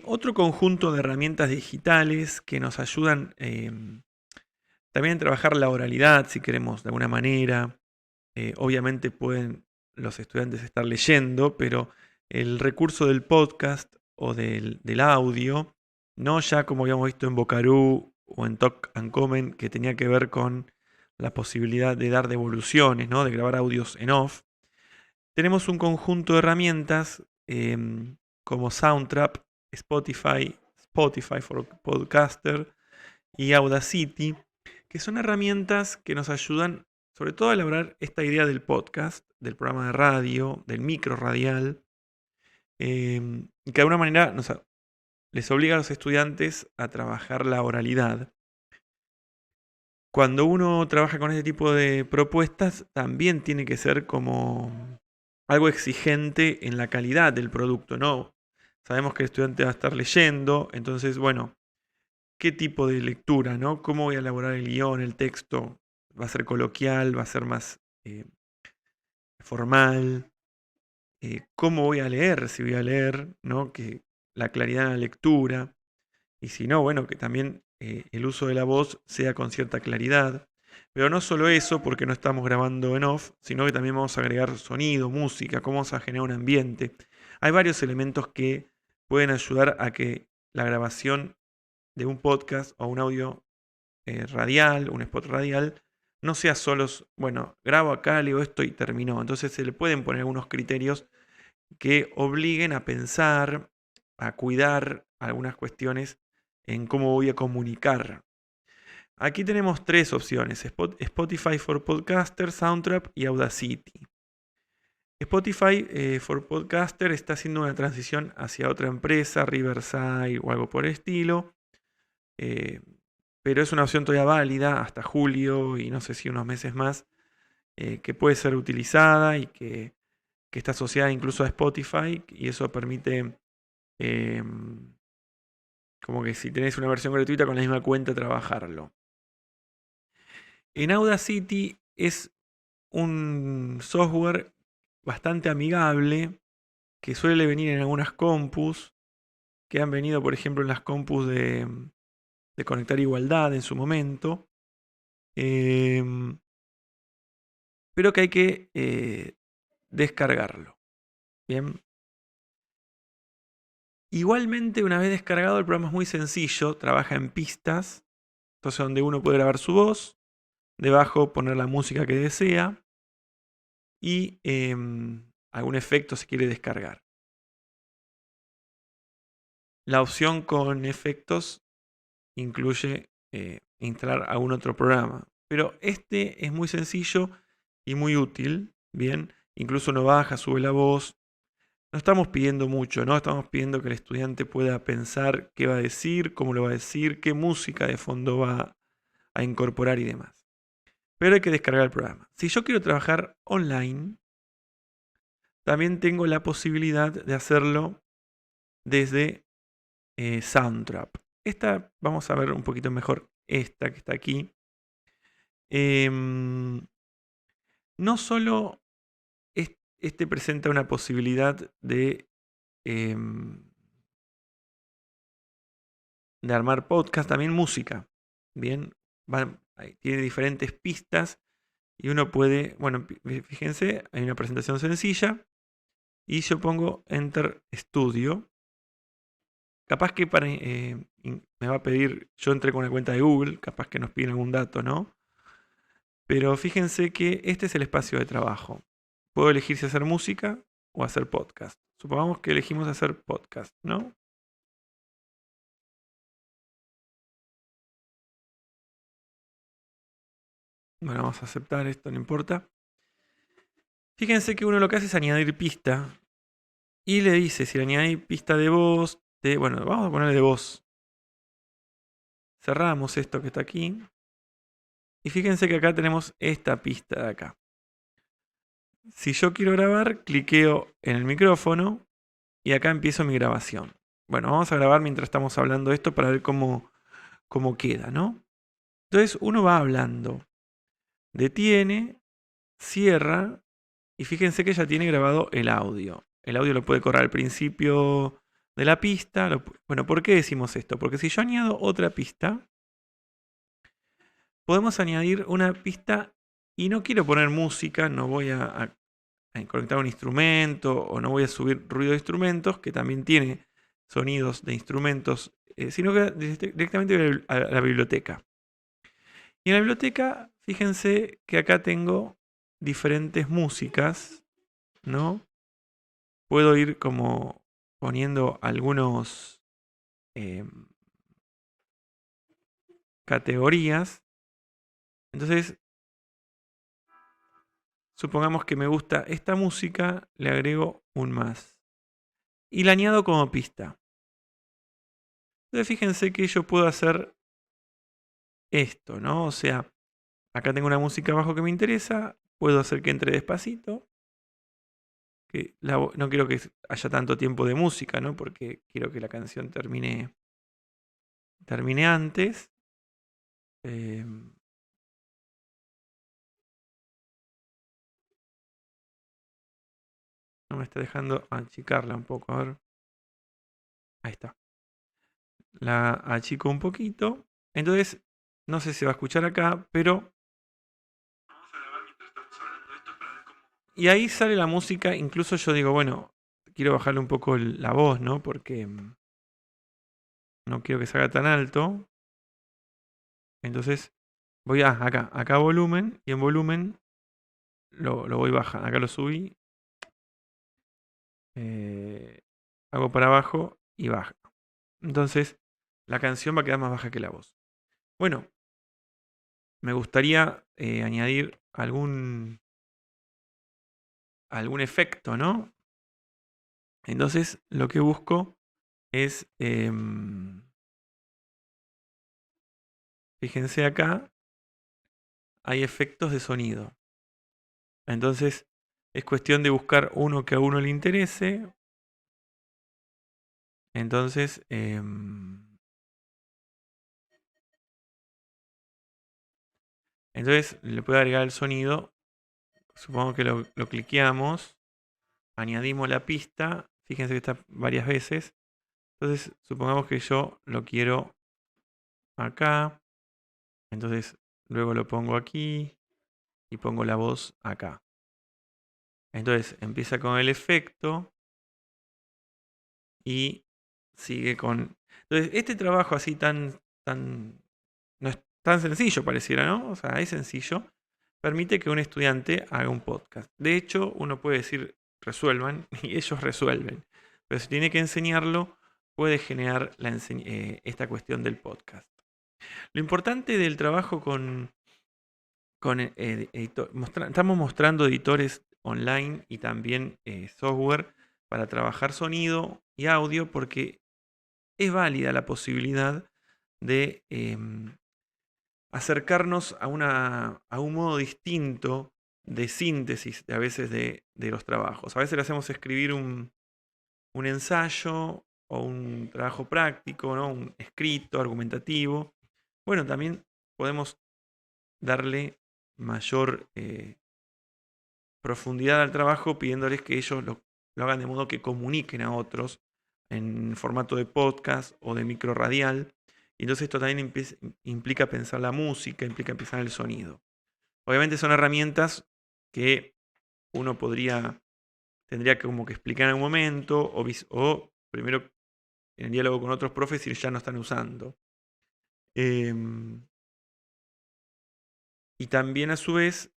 Otro conjunto de herramientas digitales que nos ayudan también a trabajar la oralidad, si queremos, de alguna manera. Obviamente pueden los estudiantes estar leyendo, pero el recurso del podcast o del audio, no ya como habíamos visto en Vocaroo o en Talk and Comment, que tenía que ver con la posibilidad de dar devoluciones, ¿no? De grabar audios en off. Tenemos un conjunto de herramientas como Soundtrap, Spotify for Podcaster y Audacity, que son herramientas que nos ayudan sobre todo a elaborar esta idea del podcast, del programa de radio, del micro radial, y que de alguna manera les obliga a los estudiantes a trabajar la oralidad. Cuando uno trabaja con este tipo de propuestas, también tiene que ser como algo exigente en la calidad del producto, ¿no? Sabemos que el estudiante va a estar leyendo, entonces, bueno, ¿qué tipo de lectura, no? ¿Cómo voy a elaborar el guión, el texto? ¿Va a ser coloquial? ¿Va a ser más formal? ¿Cómo voy a leer? Si voy a leer, ¿no? Que la claridad en la lectura. Y si no, bueno, que también el uso de la voz sea con cierta claridad. Pero no solo eso, porque no estamos grabando en off, sino que también vamos a agregar sonido, música, cómo vamos a generar un ambiente. Hay varios elementos que pueden ayudar a que la grabación de un podcast o un audio radial, un spot radial, no sea solo, bueno, grabo acá, leo esto y terminó. Entonces se le pueden poner algunos criterios que obliguen a pensar, a cuidar algunas cuestiones en cómo voy a comunicar. Aquí tenemos tres opciones: Spotify for Podcaster, Soundtrap y Audacity. Spotify for Podcaster está haciendo una transición hacia otra empresa, Riverside o algo por el estilo. Eh, pero es una opción todavía válida hasta julio y no sé si unos meses más, que puede ser utilizada y que está asociada incluso a Spotify, y eso permite eh, como que si tenés una versión gratuita con la misma cuenta trabajarlo. En Audacity es un software bastante amigable que suele venir en algunas compus, que han venido por ejemplo en las compus de Conectar Igualdad en su momento. Eh, pero que hay que descargarlo. Bien. Igualmente, una vez descargado, el programa es muy sencillo, trabaja en pistas, entonces donde uno puede grabar su voz, debajo poner la música que desea y algún efecto si quiere descargar. La opción con efectos incluye instalar algún otro programa, pero este es muy sencillo y muy útil. Bien, incluso uno baja, sube la voz. No estamos pidiendo mucho, ¿no? Estamos pidiendo que el estudiante pueda pensar qué va a decir, cómo lo va a decir, qué música de fondo va a incorporar y demás. Pero hay que descargar el programa. Si yo quiero trabajar online, también tengo la posibilidad de hacerlo desde Soundtrap. Esta, vamos a ver un poquito mejor esta que está aquí. Em, no solo este presenta una posibilidad em, de armar podcast, también música. Bien, tiene diferentes pistas y uno puede, bueno, fíjense, hay una presentación sencilla y yo pongo Enter Studio. Capaz que me va a pedir, yo entré con una cuenta de Google, capaz que nos piden algún dato, ¿no? Pero fíjense que este es el espacio de trabajo. Puedo elegir si hacer música o hacer podcast. Supongamos que elegimos hacer podcast, ¿no? Bueno, vamos a aceptar esto, no importa. Fíjense que uno lo que hace es añadir pista. Y le dice, si le añadís pista de voz, bueno, vamos a ponerle de voz. Cerramos esto que está aquí. Y fíjense que acá tenemos esta pista de acá. Si yo quiero grabar, cliqueo en el micrófono y acá empiezo mi grabación. Bueno, vamos a grabar mientras estamos hablando de esto para ver cómo queda, ¿no? Entonces uno va hablando, detiene, cierra y fíjense que ya tiene grabado el audio. El audio lo puede correr al principio de la pista. Bueno, ¿por qué decimos esto? Porque si yo añado otra pista, podemos añadir una pista y no quiero poner música, no voy a conectar un instrumento o no voy a subir ruido de instrumentos, que también tiene sonidos de instrumentos, sino que directamente voy a la biblioteca. Y en la biblioteca, fíjense que acá tengo diferentes músicas, ¿no? Puedo ir como poniendo algunos categorías. Entonces, supongamos que me gusta esta música, le agrego un más. Y la añado como pista. Entonces, fíjense que yo puedo hacer esto, ¿no? O sea, acá tengo una música abajo que me interesa, puedo hacer que entre despacito, que no quiero que haya tanto tiempo de música, ¿no? Porque quiero que la canción termine antes. No me está dejando achicarla un poco, a ver. Ahí está. La achico un poquito. Entonces, no sé si va a escuchar acá, pero... Y ahí sale la música, incluso yo digo, bueno, quiero bajarle un poco la voz, ¿no? Porque no quiero que salga tan alto. Entonces voy a acá volumen, y en volumen lo voy bajando. Acá lo subí. Hago para abajo y baja. Entonces la canción va a quedar más baja que la voz. Bueno, me gustaría añadir algún efecto, ¿no? Entonces lo que busco es, fíjense acá, hay efectos de sonido. Entonces es cuestión de buscar uno que a uno le interese. Entonces, le puedo agregar el sonido. Supongo que lo cliqueamos. Añadimos la pista. Fíjense que está varias veces. Entonces, supongamos que yo lo quiero acá. Entonces, luego lo pongo aquí y pongo la voz acá. Entonces, empieza con el efecto y sigue con... Entonces, este trabajo así no es tan sencillo, pareciera, ¿no? O sea, es sencillo. Permite que un estudiante haga un podcast. De hecho, uno puede decir resuelvan y ellos resuelven. Pero si tiene que enseñarlo, puede generar esta cuestión del podcast. Lo importante del trabajo estamos mostrando editores online y también software para trabajar sonido y audio porque es válida la posibilidad de acercarnos a un modo distinto de síntesis a veces de los trabajos. A veces le hacemos escribir un ensayo o un trabajo práctico, ¿no? Un escrito, argumentativo. Bueno, también podemos darle mayor profundidad al trabajo pidiéndoles que ellos lo hagan de modo que comuniquen a otros en formato de podcast o de micro radial. Y entonces esto también implica pensar la música, implica pensar el sonido. Obviamente son herramientas que uno tendría que como que explicar en un momento o primero en el diálogo con otros profes si ya no están usando. Y también a su vez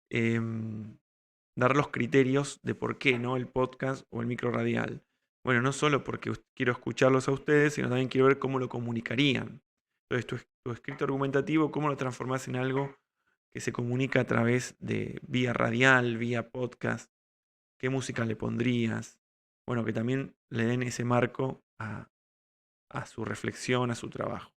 dar los criterios de por qué, ¿no? El podcast o el micro radial. Bueno, no solo porque quiero escucharlos a ustedes, sino también quiero ver cómo lo comunicarían. Entonces, tu escrito argumentativo, ¿cómo lo transformás en algo que se comunica a través de vía radial, vía podcast? ¿Qué música le pondrías? Bueno, que también le den ese marco a su reflexión, a su trabajo.